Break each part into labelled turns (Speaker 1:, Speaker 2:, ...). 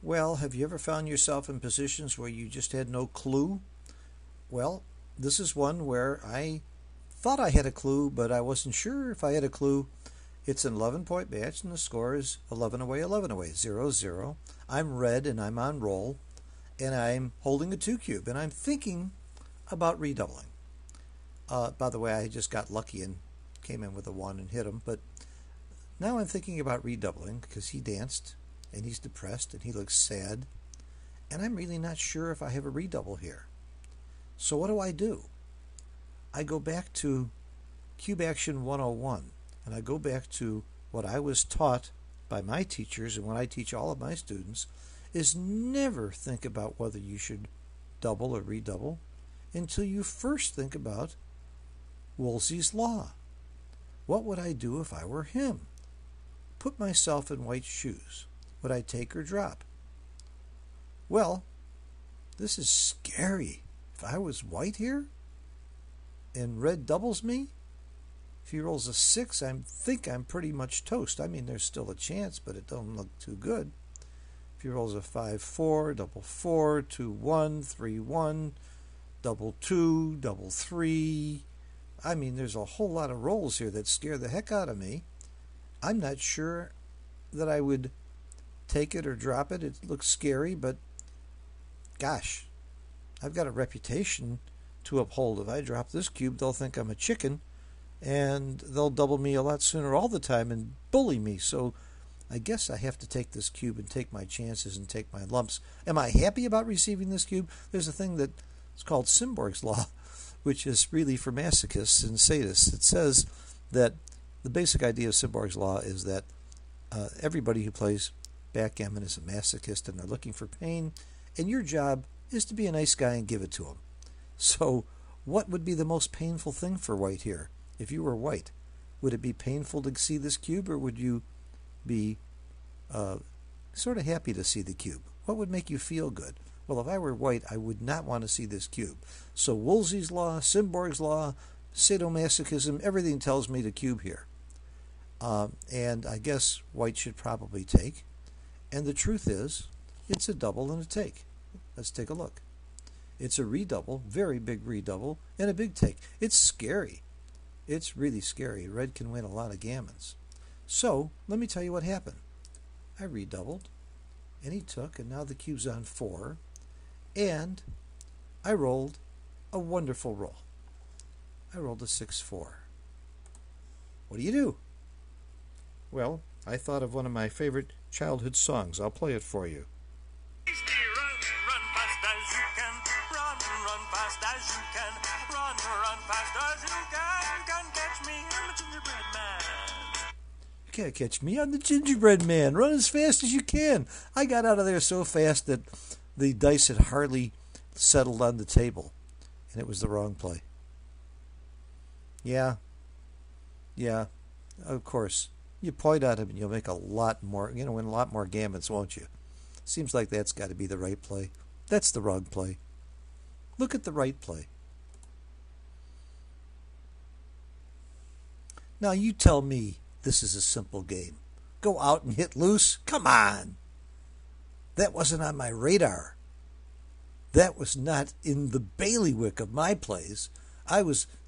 Speaker 1: Well, have you ever found yourself in positions where you just had no clue? Well, this is one where I thought I had a clue, but I wasn't sure if I had a clue. It's an 11-point match, and the score is 11 away, 0-0. I'm red, and I'm on roll, and I'm holding a 2 cube, and I'm thinking about redoubling. By the way, I just got lucky and came in with a 1 and hit him, but now I'm thinking about redoubling because he danced, and he's depressed, and he looks sad, and I'm really not sure if I have a redouble here. So what do? I go back to Cube Action 101, and I go back to what I was taught by my teachers, and what I teach all of my students, is never think about whether you should double or redouble until you first think about Woolsey's Law. What would I do if I were him? Put myself in White's shoes. Would I take or drop? Well, this is scary. If I was White here and Red doubles me, if he rolls a 6, I think I'm pretty much toast. I mean, there's still a chance, but it don't look too good. If he rolls a 5-4, double 4, 2-1, 3-1, double 2, double 3. I mean, there's a whole lot of rolls here that scare the heck out of me. I'm not sure that I would take it or drop it. It looks scary, but gosh, I've got a reputation to uphold. If I drop this cube, they'll think I'm a chicken, and they'll double me a lot sooner all the time and bully me. So I guess I have to take this cube and take my chances and take my lumps. Am I happy about receiving this cube? There's a thing that's called Simborg's Law, which is really for masochists and sadists. It says that the basic idea of Simborg's Law is that everybody who plays backgammon is a masochist, and they're looking for pain, and your job is to be a nice guy and give it to them. So what would be the most painful thing for White here? If you were White, would it be painful to see this cube, or would you be sort of happy to see the cube? What would make you feel good? Well, if I were White, I would not want to see this cube. So Woolsey's Law, Simborg's Law, sadomasochism, everything tells me to cube here. And I guess White should probably take. And the truth is, it's a double and a take. Let's take a look. It's a redouble, very big redouble, and a big take. It's scary. It's really scary. Red can win a lot of gammons. So, let me tell you what happened. I redoubled, and he took, and now the cube's on 4, and I rolled a wonderful roll. I rolled a 6-4. What do you do? Well, I thought of one of my favorite childhood songs. I'll play it for you.
Speaker 2: Run fast as you can. Run fast as you can. Run fast as you can. Can't catch me, I'm a gingerbread man.
Speaker 1: You can't catch me, I'm the gingerbread man. Run as fast as you can. I got out of there so fast that the dice had hardly settled on the table, and it was the wrong play. Yeah, of course. You point at him and you'll make a lot more, win a lot more gammons, won't you? Seems like that's got to be the right play. That's the wrong play. Look at the right play. Now you tell me this is a simple game. Go out and hit loose? Come on! That wasn't on my radar. That was not in the bailiwick of my plays.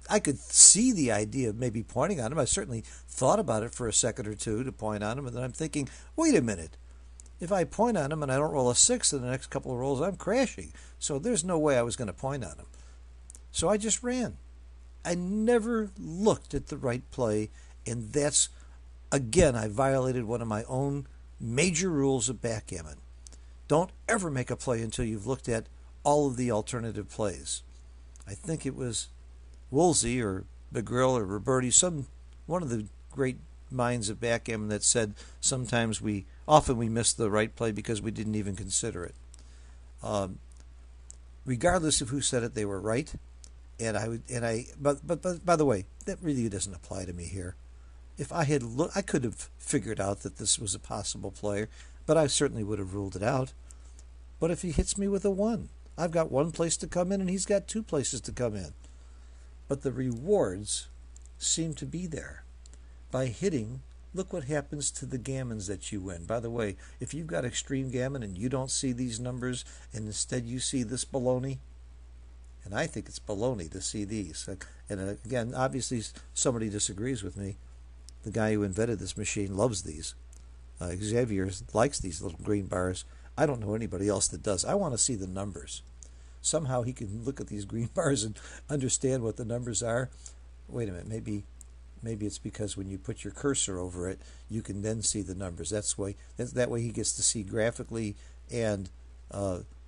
Speaker 1: I could see the idea of maybe pointing on him. I certainly thought about it for a second or two to point on him, and then I'm thinking, wait a minute. If I point on him and I don't roll a 6 in the next couple of rolls, I'm crashing. So there's no way I was going to point on him. So I just ran. I never looked at the right play, and that's, again, I violated one of my own major rules of backgammon. Don't ever make a play until you've looked at all of the alternative plays. I think it was Woolsey or McGrill or Roberti, one of the great minds of backgammon, that said often we miss the right play because we didn't even consider it. Regardless of who said it, they were right. But by the way, that really doesn't apply to me here. If I had looked, I could have figured out that this was a possible player, but I certainly would have ruled it out. But if he hits me with a 1, I've got one place to come in and he's got 2 places to come in. But the rewards seem to be there. By hitting look what happens to the gammons that you win. By the way, if you've got extreme gammon and you don't see these numbers and instead you see this baloney, and I think it's baloney to see these. And again, obviously somebody disagrees with me. The guy who invented this machine loves these. Xavier likes these little green bars. I don't know anybody else that does. I want to see the numbers. Somehow he can look at these green bars and understand what the numbers are. Wait a minute, maybe it's because when you put your cursor over it, you can then see the numbers. That way he gets to see graphically and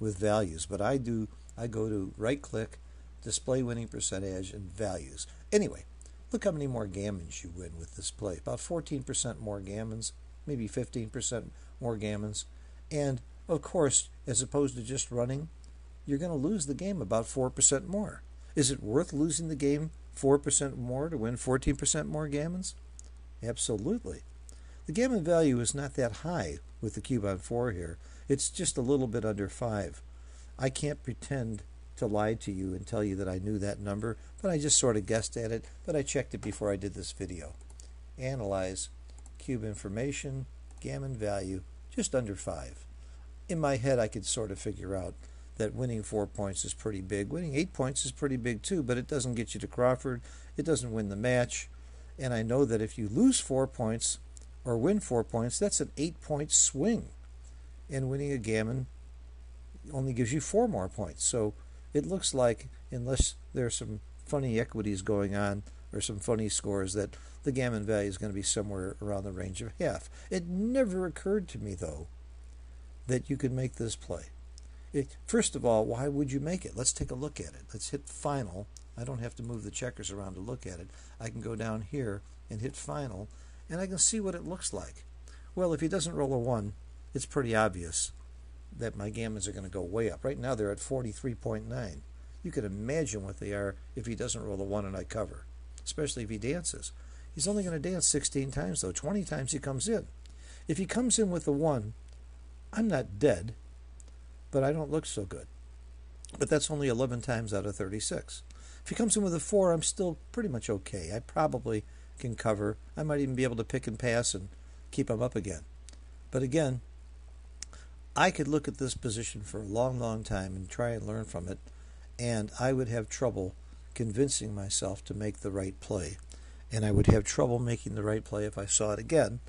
Speaker 1: with values. But I go to right-click, display winning percentage, and values. Anyway, look how many more gammons you win with this play. About 14% more gammons, maybe 15% more gammons. And, of course, as opposed to just running, you're going to lose the game about 4% more. Is it worth losing the game 4% more to win 14% more gammons? Absolutely. The gammon value is not that high with the cube on 4 here. It's just a little bit under 5. I can't pretend to lie to you and tell you that I knew that number, but I just sort of guessed at it, but I checked it before I did this video. Analyze, cube information, gammon value, just under 5. In my head, I could sort of figure out that winning 4 points is pretty big. Winning 8 points is pretty big too, but it doesn't get you to Crawford. It doesn't win the match. And I know that if you lose 4 points or win 4 points, that's an 8-point swing. And winning a gammon only gives you 4 more points. So it looks like, unless there's some funny equities going on or some funny scores, that the gammon value is going to be somewhere around the range of half. It never occurred to me, though, that you could make this play. First of all, why would you make it? Let's take a look at it. Let's hit final. I don't have to move the checkers around to look at it. I can go down here and hit final, and I can see what it looks like. Well, if he doesn't roll a 1, it's pretty obvious that my gammons are going to go way up. Right now they're at 43.9. You can imagine what they are if he doesn't roll a 1 and I cover, especially if he dances. He's only going to dance 16 times, though. 20 times he comes in. If he comes in with a 1, I'm not dead, but I don't look so good. But that's only 11 times out of 36. If he comes in with a 4, I'm still pretty much okay. I probably can cover. I might even be able to pick and pass and keep him up again. But again, I could look at this position for a long, long time and try and learn from it, and I would have trouble convincing myself to make the right play. And I would have trouble making the right play if I saw it again.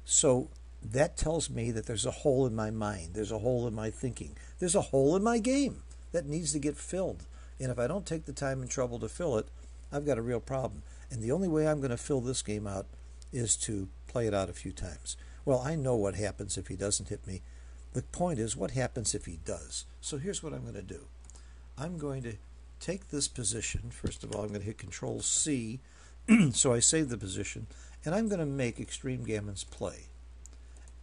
Speaker 1: So that tells me that there's a hole in my mind. There's a hole in my thinking. There's a hole in my game that needs to get filled. And if I don't take the time and trouble to fill it, I've got a real problem. And the only way I'm going to fill this game out is to play it out a few times. Well, I know what happens if he doesn't hit me. The point is, what happens if he does? So here's what I'm going to do. I'm going to take this position. First of all, I'm going to hit Control C, so I save the position, and I'm going to make Extreme Gammon's play.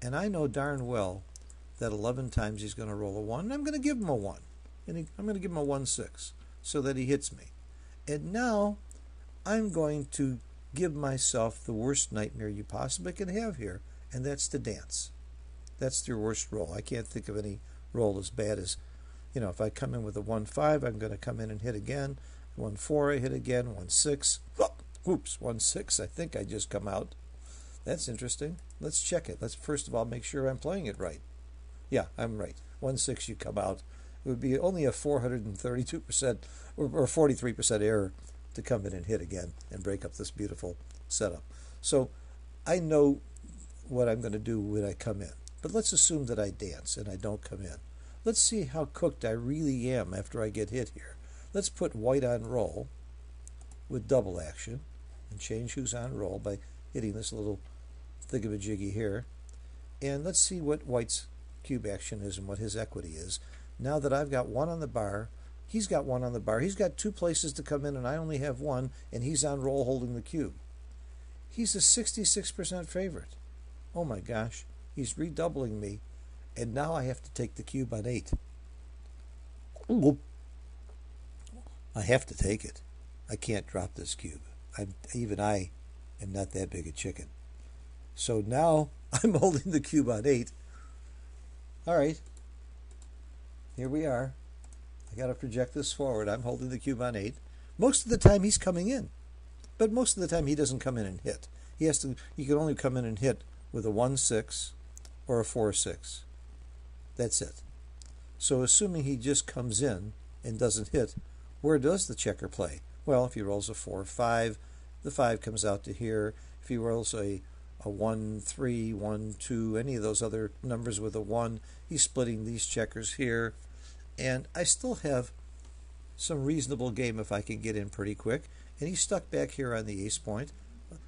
Speaker 1: And I know darn well that 11 times he's going to roll a 1, and I'm going to give him a 1. And I'm going to give him a 1-6 so that he hits me. And now I'm going to give myself the worst nightmare you possibly can have here, and that's to dance. That's your worst roll. I can't think of any roll as bad as, if I come in with a 1-5, I'm going to come in and hit again. 1-4, I hit again. 1-6. Oops, 1-6. I think I just come out. That's interesting. Let's check it. Let's first of all make sure I'm playing it right. Yeah, I'm right. 1-6, you come out. It would be only a 432% or 43% error to come in and hit again and break up this beautiful setup. So I know what I'm going to do when I come in. But let's assume that I dance and I don't come in. Let's see how cooked I really am after I get hit here. Let's put white on roll with double action and change who's on roll by hitting this little thingamajiggy here. And let's see what white's cube action is and what his equity is. Now that I've got 1 on the bar, he's got 1 on the bar. He's got 2 places to come in and I only have 1, and he's on roll holding the cube. He's a 66% favorite. Oh my gosh. He's redoubling me, and now I have to take the cube on 8. I have to take it. I can't drop this cube. Even I am not that big a chicken. So now I'm holding the cube on 8. All right. Here we are. I got to project this forward. I'm holding the cube on 8. Most of the time he's coming in, but most of the time he doesn't come in and hit. He can only come in and hit with a 1-6 or a 4-6. That's it. So assuming he just comes in and doesn't hit, where does the checker play? Well, if he rolls a 4-5, the 5 comes out to here. If he rolls a 1-3, 1-2, any of those other numbers with a 1, he's splitting these checkers here. And I still have some reasonable game if I can get in pretty quick. And he's stuck back here on the ace point,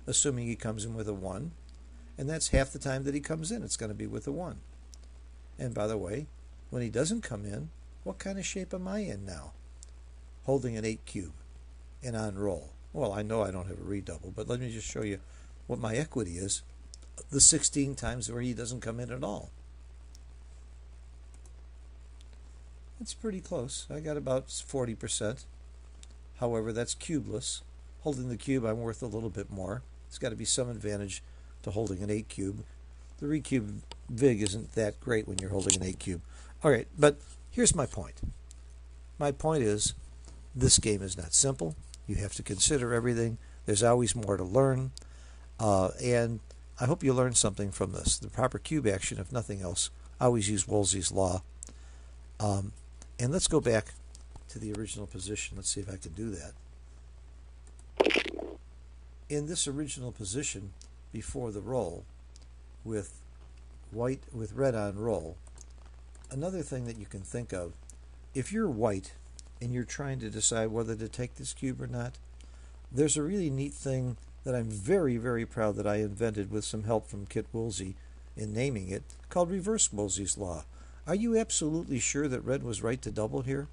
Speaker 1: assuming he comes in with a 1. And that's half the time that he comes in. It's going to be with a 1. And by the way, when he doesn't come in, what kind of shape am I in now? Holding an 8 cube and on roll. Well, I know I don't have a redouble, but let me just show you what my equity is. The 16 times where he doesn't come in at all. It's pretty close. I got about 40%. However, that's cubeless. Holding the cube, I'm worth a little bit more. There's got to be some advantage to holding an 8 cube. The recube vig isn't that great when you're holding an 8 cube. All right, but here's my point. My point is, this game is not simple. You have to consider everything. There's always more to learn. And I hope you learned something from this. The proper cube action, if nothing else, always use Wolsey's law. And let's go back to the original position. Let's see if I can do that. In this original position, before the roll, with red on roll, another thing that you can think of, if you're white and you're trying to decide whether to take this cube or not, there's a really neat thing that I'm very, very proud that I invented with some help from Kit Woolsey in naming it, called reverse Wolsey's law. Are you absolutely sure that red was right to double here?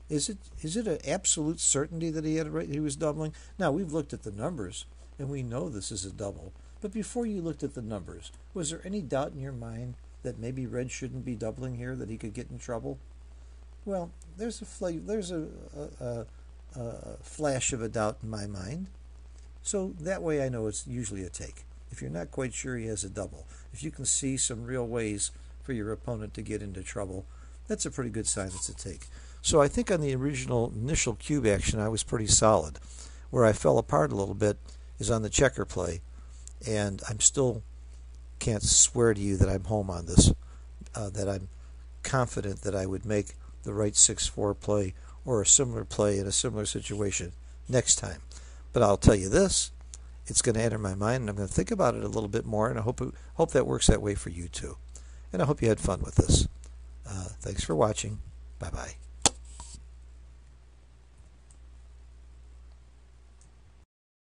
Speaker 1: Is it an absolute certainty that he was doubling? Now, we've looked at the numbers, and we know this is a double. But before you looked at the numbers, was there any doubt in your mind that maybe red shouldn't be doubling here, that he could get in trouble? Well, there's a flash of a doubt in my mind. So that way I know it's usually a take. If you're not quite sure he has a double, if you can see some real ways for your opponent to get into trouble, that's a pretty good sign it's a take. So I think on the original initial cube action I was pretty solid. Where I fell apart a little bit is on the checker play, and I'm still can't swear to you that I'm home on this, that I'm confident that I would make the right 6-4 play or a similar play in a similar situation next time. But I'll tell you this, it's going to enter my mind, and I'm going to think about it a little bit more, and I hope that works that way for you too. And I hope you had fun with this. Thanks for watching. Bye-bye.